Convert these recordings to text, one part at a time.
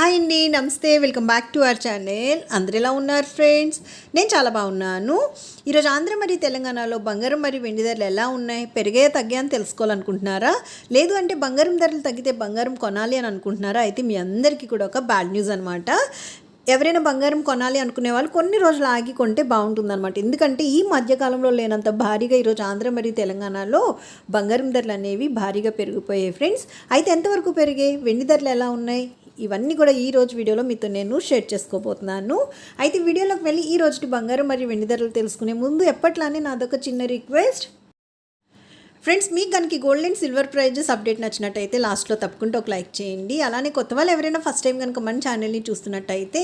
Hi అండి, నమస్తే. Welcome back to our channel. అందరు ఎలా ఉన్నారు ఫ్రెండ్స్? నేను చాలా బాగున్నాను. ఈరోజు ఆంధ్ర మరియు తెలంగాణలో బంగారం మరియు వెండి ధరలు ఎలా ఉన్నాయి, పెరిగే తగ్గా అని తెలుసుకోవాలనుకుంటున్నారా? లేదు అంటే బంగారం ధరలు తగ్గితే బంగారం కొనాలి అని అనుకుంటున్నారా? అయితే మీ అందరికీ కూడా ఒక బ్యాడ్ న్యూస్ అనమాట. ఎవరైనా బంగారం కొనాలి అనుకునే వాళ్ళు కొన్ని రోజులు ఆగి కొంటే బాగుంటుందన్నమాట. ఎందుకంటే ఈ మధ్యకాలంలో లేనంత భారీగా ఈరోజు ఆంధ్ర మరియు తెలంగాణలో బంగారం ధరలు అనేవి భారీగా పెరిగిపోయాయి ఫ్రెండ్స్. అయితే ఎంతవరకు పెరిగాయి, వెండి ధరలు ఎలా ఉన్నాయి, ఇవన్నీ కూడా ఈ రోజు వీడియోలో మీతో నేను షేర్ చేసుకోబోతున్నాను. అయితే వీడియోలోకి వెళ్ళి ఈ రోజు బంగారం మరియు వెండి ధరలు తెలుసుకునే ముందు ఎప్పట్లానే నాదొక చిన్న రిక్వెస్ట్. ఫ్రెండ్స్, మీకు కనుక gold and silver prizes update నచ్చినట్టయితే లాస్ట్లో తప్పకుండా ఒక లైక్ చేయండి. అలానే కొత్త వాళ్ళు ఎవరైనా ఫస్ట్ టైం కనుక మన ఛానల్ని చూస్తున్నట్టయితే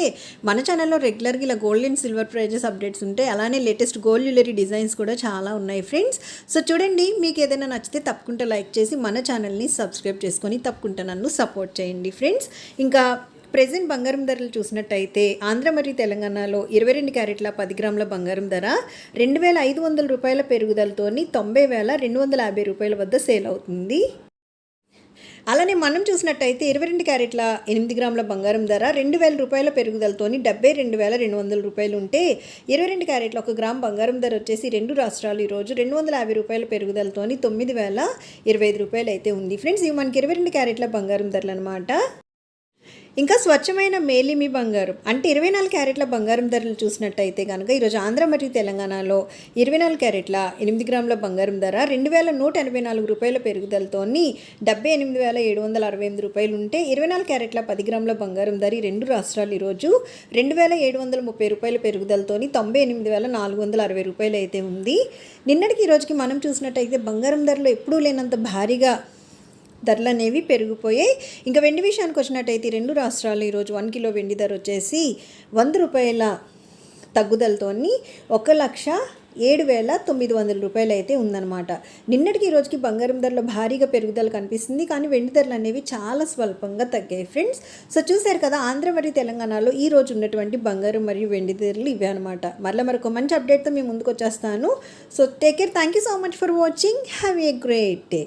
మన ఛానల్లో రెగ్యులర్గా ఇలా gold and silver prizes updates ఉంటాయి. అలానే లేటెస్ట్ గోల్డ్ జ్యువెలరీ డిజైన్స్ కూడా చాలా ఉన్నాయి ఫ్రెండ్స్. సో చూడండి, మీకు ఏదైనా నచ్చితే తప్పకుండా లైక్ చేసి మన ఛానల్ని సబ్స్క్రైబ్ చేసుకొని తప్పకుండా నన్ను సపోర్ట్ చేయండి ఫ్రెండ్స్. ఇంకా ప్రెజెంట్ బంగారం ధరలు చూసినట్టయితే ఆంధ్ర మరియు తెలంగాణలో 22 క్యారెట్ల 10 గ్రాముల బంగారం ధర 2,500 రూపాయల పెరుగుదలతోని 90,250 రూపాయల వద్ద సేల్ అవుతుంది. అలానే మనం చూసినట్టయితే 22 క్యారెట్ల 8 గ్రాముల బంగారం ధర 2,000 రూపాయల పెరుగుదలతోని 72,200 రూపాయలు ఉంటే, 22 క్యారెట్ల 1 గ్రామ్ బంగారం ధర వచ్చేసి రెండు రాష్ట్రాలు ఈరోజు 250 రూపాయల పెరుగుదలతోని 9,025 రూపాయలు అయితే ఉంది ఫ్రెండ్స్. ఇవి మనకి 22 క్యారెట్ల బంగారం ధరలు అనమాట. ఇంకా స్వచ్ఛమైన మేలిమి బంగారం అంటే 24 క్యారెట్ల బంగారం ధరలు చూసినట్టయితే కనుక ఈరోజు ఆంధ్ర మరియు తెలంగాణలో 24 క్యారెట్ల 8 గ్రాముల బంగారం ధర 2,184 రూపాయల పెరుగుదలతో 78,768 రూపాయలు ఉంటే, 24 క్యారెట్ల 10 గ్రాముల బంగారం ధర రెండు రాష్ట్రాలు ఈరోజు 2,730 రూపాయల పెరుగుదలతో 98,460 రూపాయలు అయితే ఉంది. నిన్నటికి ఈరోజుకి మనం చూసినట్టయితే బంగారం ధరలు ఎప్పుడూ లేనంత భారీగా ధరలు అనేవి పెరిగిపోయాయి. ఇంకా వెండి విషయానికి వచ్చినట్టయితే రెండు రాష్ట్రాలు ఈరోజు 1 కిలో వెండి ధర వచ్చేసి 100 రూపాయల తగ్గుదలతో 1,07,900 రూపాయలు అయితే ఉందన్నమాట. నిన్నటికి ఈరోజుకి బంగారం ధరలో భారీగా పెరుగుదల కనిపిస్తుంది, కానీ వెండి ధరలు అనేవి చాలా స్వల్పంగా తగ్గాయి ఫ్రెండ్స్. సో చూశారు కదా, ఆంధ్ర మరియు తెలంగాణలో ఈ రోజు ఉన్నటువంటి బంగారం మరియు వెండి ధరలు ఇవే అనమాట. మరొక మంచి అప్డేట్తో మేము ముందుకు వచ్చేస్తాను. So take care, thank you so much for watching, have a great day.